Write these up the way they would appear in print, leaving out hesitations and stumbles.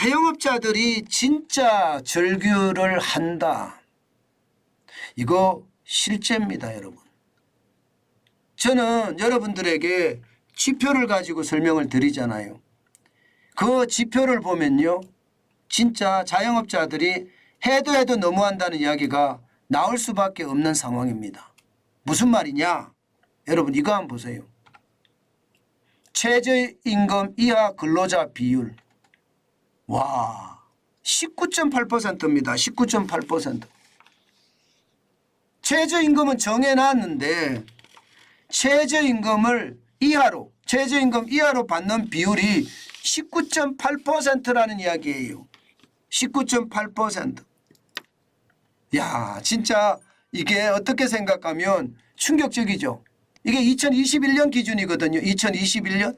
자영업자들이 진짜 절규를 한다. 이거 실제입니다, 여러분. 저는 여러분들에게 지표를 가지고 설명을 드리잖아요. 그 지표를 보면요, 진짜 자영업자들이 해도 너무한다는 이야기가 나올 수밖에 없는 상황입니다. 무슨 말이냐? 여러분 이거 한번 보세요. 최저임금 이하 근로자 비율. 와, 19.8%입니다. 19.8%. 최저임금은 정해놨는데 최저임금 이하로 받는 비율이 19.8%라는 이야기예요. 19.8%. 야, 진짜 이게 어떻게 생각하면 충격적이죠. 이게 2021년 기준이거든요. 2021년.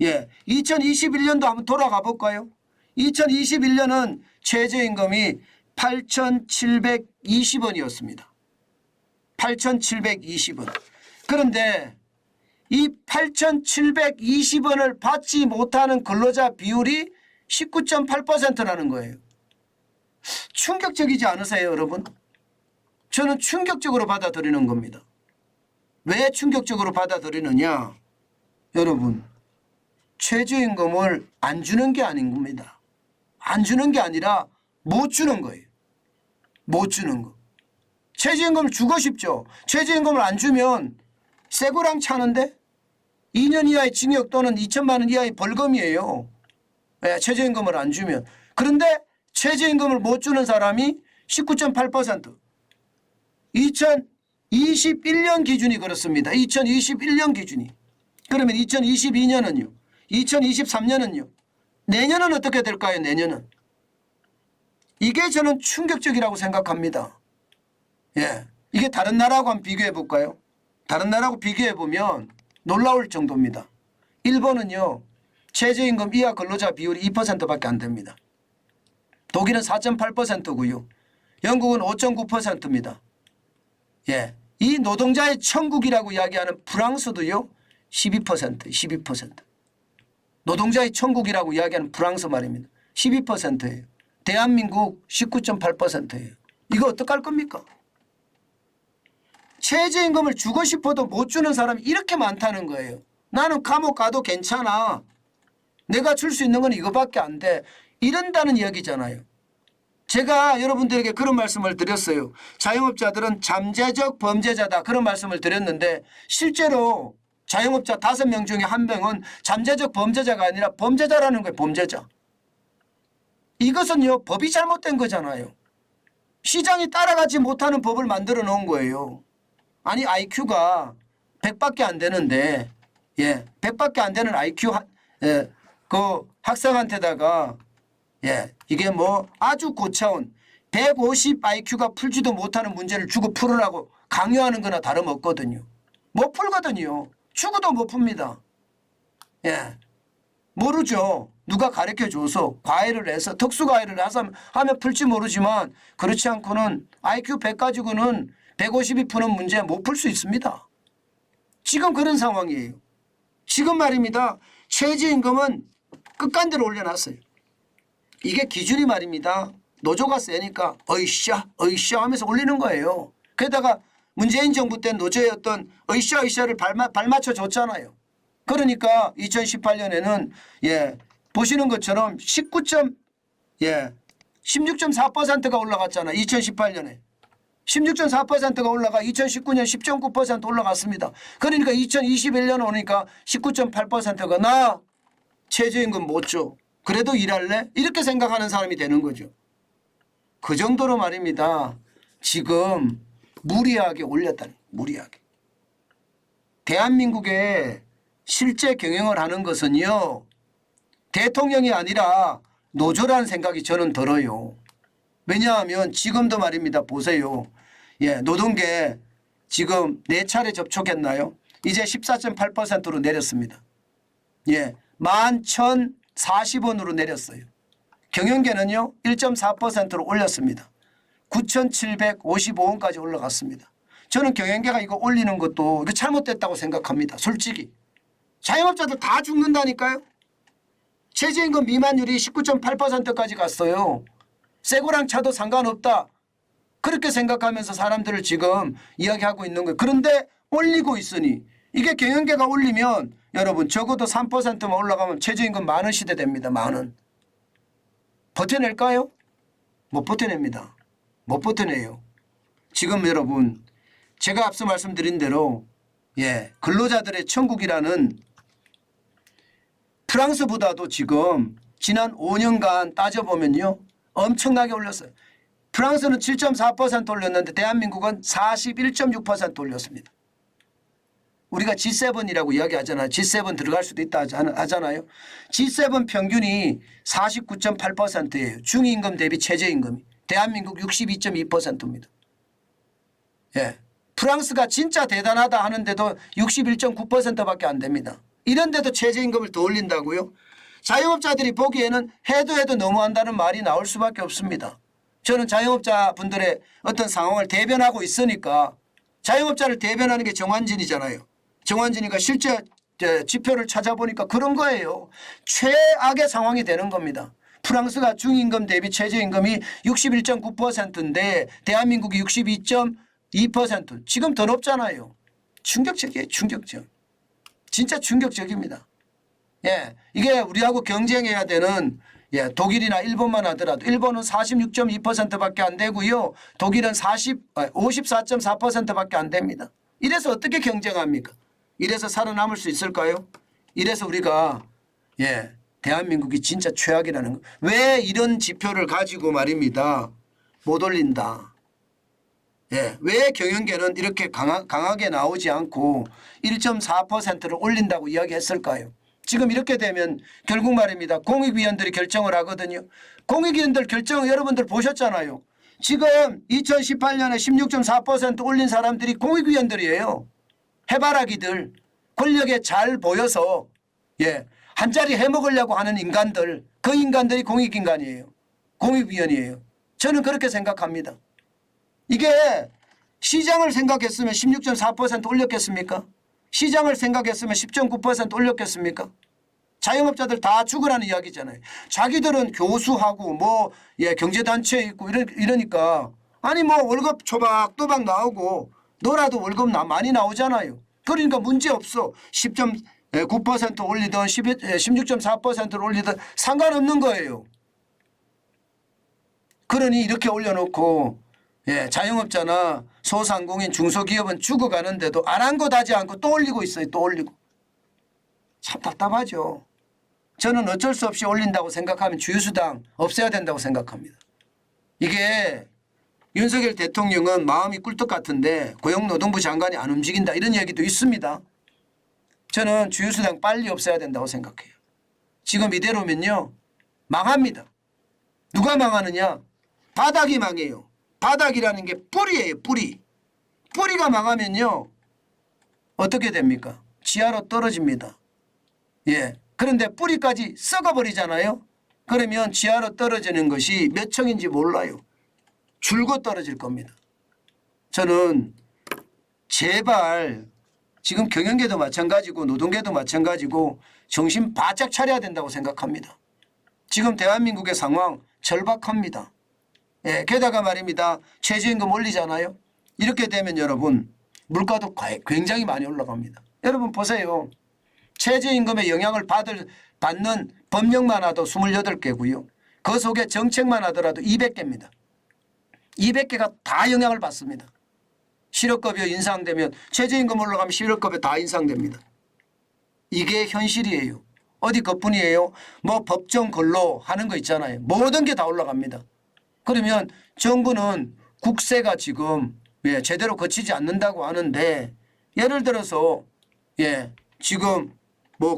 예, 2021년도 한번 돌아가 볼까요? 2021년은 최저임금이 8,720원이었습니다. 8,720원. 그런데 이 8,720원을 받지 못하는 근로자 비율이 19.8%라는 거예요. 충격적이지 않으세요, 여러분? 저는 충격적으로 받아들이는 겁니다. 왜 충격적으로 받아들이느냐? 여러분, 최저임금을 안 주는 게 아닌 겁니다. 안 주는 게 아니라 못 주는 거예요. 못 주는 거. 최저임금을 주고 싶죠. 최저임금을 안 주면 새고랑 차는데 2년 이하의 징역 또는 2천만 원 이하의 벌금이에요. 최저임금을 안 주면. 그런데 최저임금을 못 주는 사람이 19.8%. 2021년 기준이 그렇습니다. 2021년 기준이. 그러면 2022년은요? 2023년은요? 내년은 어떻게 될까요? 내년은. 이게 저는 충격적이라고 생각합니다. 예, 이게 다른 나라하고 한번 비교해 볼까요? 다른 나라하고 비교해 보면 놀라울 정도입니다. 일본은요, 최저임금 이하 근로자 비율이 2%밖에 안 됩니다. 독일은 4.8%고요. 영국은 5.9%입니다. 예, 이 노동자의 천국이라고 이야기하는 프랑스도요, 12%. 노동자의 천국이라고 이야기하는 프랑스 말입니다. 12%예요. 대한민국 19.8%예요. 이거 어떡할 겁니까? 최저임금을 주고 싶어도 못 주는 사람이 이렇게 많다는 거예요. 나는 감옥 가도 괜찮아. 내가 줄 수 있는 건 이거밖에 안 돼. 이런다는 이야기잖아요. 제가 여러분들에게 그런 말씀을 드렸어요. 자영업자들은 잠재적 범죄자다. 그런 말씀을 드렸는데 실제로 자영업자 5명 중에 1명은 잠재적 범죄자가 아니라 범죄자라는 거예요. 범죄자. 이것은요, 법이 잘못된 거잖아요. 시장이 따라가지 못하는 법을 만들어 놓은 거예요. 아니, IQ가 100밖에 안 되는데, 예, 100밖에 안 되는 IQ 그 학생한테다가, 예, 이게 뭐 아주 고차원 150 IQ가 풀지도 못하는 문제를 주고 풀으라고 강요하는 거나 다름없거든요. 못 풀거든요. 주고도 못 풉니다. 예, 모르죠. 누가 가르쳐줘서 과외를 해서 특수과외를 해서 하면 풀지 모르지만 그렇지 않고는 IQ 100 가지고는 150이 푸는 문제 못 풀 수 있습니다. 지금 그런 상황이에요. 지금 말입니다. 최저임금은 끝간대로 올려놨어요. 이게 기준이 말입니다. 노조가 세니까 어이샤 하면서 올리는 거예요. 게다가 문재인 정부 때 노조의 어떤 어이샤를 발맞춰 줬잖아요. 그러니까 2018년에는 예, 보시는 것처럼 16.4%가 올라갔잖아요. 2018년에. 16.4%가 올라가 2019년 10.9% 올라갔습니다. 그러니까 2021년 오니까 19.8%가 나 최저임금 못 줘. 그래도 일할래? 이렇게 생각하는 사람이 되는 거죠. 그 정도로 말입니다. 지금 무리하게 올렸다는 거예요. 무리하게. 대한민국에 실제 경영을 하는 것은요, 대통령이 아니라 노조라는 생각이 저는 들어요. 왜냐하면 지금도 말입니다. 보세요. 예, 노동계 지금 4차례 접촉했나요? 이제 14.8%로 내렸습니다. 예, 11,040원으로 내렸어요. 경영계는요 1.4%로 올렸습니다. 9,755원까지 올라갔습니다. 저는 경영계가 이거 올리는 것도 이거 잘못됐다고 생각합니다. 솔직히. 자영업자들 다 죽는다니까요. 최저임금 미만율이 19.8%까지 갔어요. 새 거랑 차도 상관없다. 그렇게 생각하면서 사람들을 지금 이야기하고 있는 거예요. 그런데 올리고 있으니 이게 경영계가 올리면 여러분 적어도 3%만 올라가면 최저임금 10,000원 시대 됩니다. 10,000원. 버텨낼까요? 못 버텨냅니다. 못 버텨내요. 지금 여러분 제가 앞서 말씀드린 대로 근로자들의 천국이라는 프랑스보다도 지금 지난 5년간 따져보면요. 엄청나게 올렸어요. 프랑스는 7.4% 올렸는데 대한민국은 41.6% 올렸습니다. 우리가 G7이라고 이야기하잖아요. G7 들어갈 수도 있다 하잖아요. G7 평균이 49.8%예요. 중임금 대비 최저임금이. 대한민국 62.2%입니다. 예. 프랑스가 진짜 대단하다 하는데도 61.9%밖에 안 됩니다. 이런데도 최저임금을 더 올린다고요? 자영업자들이 보기에는 해도 너무한다는 말이 나올 수밖에 없습니다. 저는 자영업자분들의 어떤 상황을 대변하고 있으니까 자영업자를 대변하는 게 정환진이잖아요. 정환진이가 실제 지표를 찾아보니까 그런 거예요. 최악의 상황이 되는 겁니다. 프랑스가 중임금 대비 최저임금이 61.9%인데 대한민국이 62.2%. 지금 더 높잖아요. 충격적이에요. 충격적. 진짜 충격적입니다. 예, 이게 우리하고 경쟁해야 되는 독일이나 일본만 하더라도 일본은 46.2%밖에 안 되고요. 독일은 54.4%밖에 안 됩니다. 이래서 어떻게 경쟁합니까? 이래서 살아남을 수 있을까요? 이래서 우리가 대한민국이 진짜 최악이라는 거. 왜 이런 지표를 가지고 말입니다. 못 올린다. 왜 경영계는 이렇게 강하게 나오지 않고 1.4%를 올린다고 이야기했을까요? 지금 이렇게 되면 결국 말입니다. 공익위원들이 결정을 하거든요. 공익위원들 결정을 여러분들 보셨잖아요. 지금 2018년에 16.4% 올린 사람들이 공익위원들이에요. 해바라기들, 권력에 잘 보여서 한 자리 해먹으려고 하는 인간들, 그 인간들이 공익인간이에요. 공익위원이에요. 저는 그렇게 생각합니다. 이게 시장을 생각했으면 16.4% 올렸겠습니까? 시장을 생각했으면 10.9% 올렸겠습니까? 자영업자들 다 죽으라는 이야기잖아요. 자기들은 교수하고 경제단체에 있고 이러니까 아니 월급 초박또박 나오고 너라도 월급 많이 나오잖아요. 그러니까 문제 없어. 10.9% 올리든 16.4%를 올리든 상관없는 거예요. 그러니 이렇게 올려놓고 자영업자나 소상공인 중소기업은 죽어가는데도 아랑곳하지 않고 또 올리고 있어요. 또 올리고. 참 답답하죠. 저는 어쩔 수 없이 올린다고 생각하면 주유수당 없애야 된다고 생각합니다. 이게 윤석열 대통령은 마음이 꿀떡 같은데 고용노동부 장관이 안 움직인다 이런 얘기도 있습니다. 저는 주유수당 빨리 없애야 된다고 생각해요. 지금 이대로면요. 망합니다. 누가 망하느냐. 바닥이 망해요. 바닥이라는 게 뿌리예요. 뿌리. 뿌리가 망하면요. 어떻게 됩니까? 지하로 떨어집니다. 그런데 뿌리까지 썩어버리잖아요. 그러면 지하로 떨어지는 것이 몇 층인지 몰라요. 줄고 떨어질 겁니다. 저는 제발 지금 경영계도 마찬가지고 노동계도 마찬가지고 정신 바짝 차려야 된다고 생각합니다. 지금 대한민국의 상황 절박합니다. 게다가 말입니다. 최저임금 올리잖아요. 이렇게 되면 여러분 물가도 굉장히 많이 올라갑니다. 여러분 보세요. 최저임금의 영향을 받는 법령만 하도 28개고요. 그 속에 정책만 하더라도 200개입니다. 200개가 다 영향을 받습니다. 실업급여 인상되면 최저임금 올라가면 실업급여 다 인상됩니다. 이게 현실이에요. 어디 그뿐이에요. 법정 근로 하는 거 있잖아요. 모든 게 다 올라갑니다. 그러면 정부는 국세가 지금 제대로 거치지 않는다고 하는데 예를 들어서 지금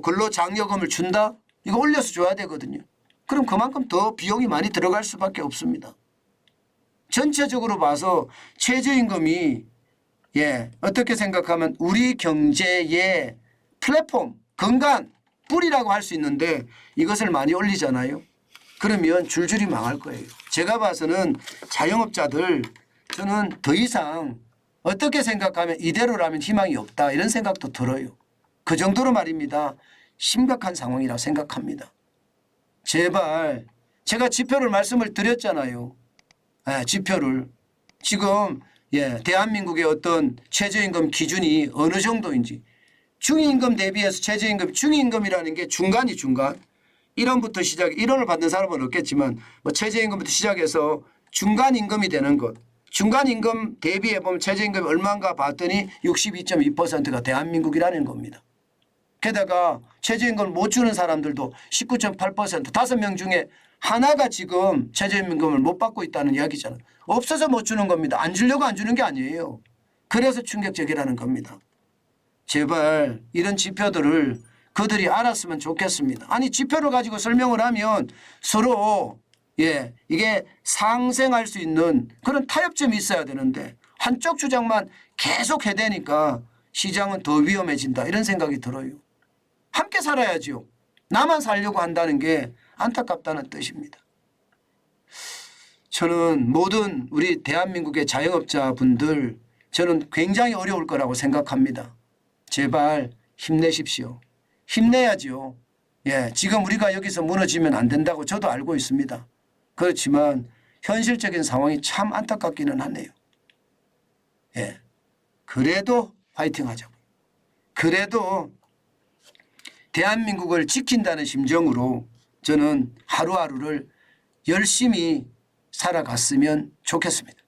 근로장려금을 준다? 이거 올려서 줘야 되거든요. 그럼 그만큼 더 비용이 많이 들어갈 수밖에 없습니다. 전체적으로 봐서 최저임금이 어떻게 생각하면 우리 경제의 플랫폼, 근간, 뿌리라고 할 수 있는데 이것을 많이 올리잖아요. 그러면 줄줄이 망할 거예요. 제가 봐서는 자영업자들 저는 더 이상 어떻게 생각하면 이대로라면 희망이 없다 이런 생각도 들어요. 그 정도로 말입니다. 심각한 상황이라고 생각합니다. 제발 제가 지표를 말씀을 드렸잖아요. 예, 지표를 지금 대한민국의 어떤 최저임금 기준이 어느 정도인지 중위임금 대비해서 최저임금 중위임금이라는 게 중간 1원부터 시작 1원을 받는 사람은 없겠지만 뭐 최저임금부터 시작해서 중간임금이 되는 것 중간임금 대비해 보면 최저임금이 얼마인가 봤더니 62.2%가 대한민국이라는 겁니다. 게다가 최저임금을 못 주는 사람들도 19.8% 5명 중에 하나가 지금 최저임금을 못 받고 있다는 이야기잖아요. 없어서 못 주는 겁니다. 안 주려고 안 주는 게 아니에요. 그래서 충격적이라는 겁니다. 제발 이런 지표들을 그들이 알았으면 좋겠습니다. 아니 지표를 가지고 설명을 하면 서로 이게 상생할 수 있는 그런 타협점이 있어야 되는데 한쪽 주장만 계속 해대니까 시장은 더 위험해진다 이런 생각이 들어요. 함께 살아야지요. 나만 살려고 한다는 게 안타깝다는 뜻입니다. 저는 모든 우리 대한민국의 자영업자분들 저는 굉장히 어려울 거라고 생각합니다. 제발 힘내십시오. 힘내야지요. 지금 우리가 여기서 무너지면 안 된다고 저도 알고 있습니다. 그렇지만 현실적인 상황이 참 안타깝기는 하네요. 그래도 파이팅 하자고. 그래도 대한민국을 지킨다는 심정으로 저는 하루하루를 열심히 살아갔으면 좋겠습니다.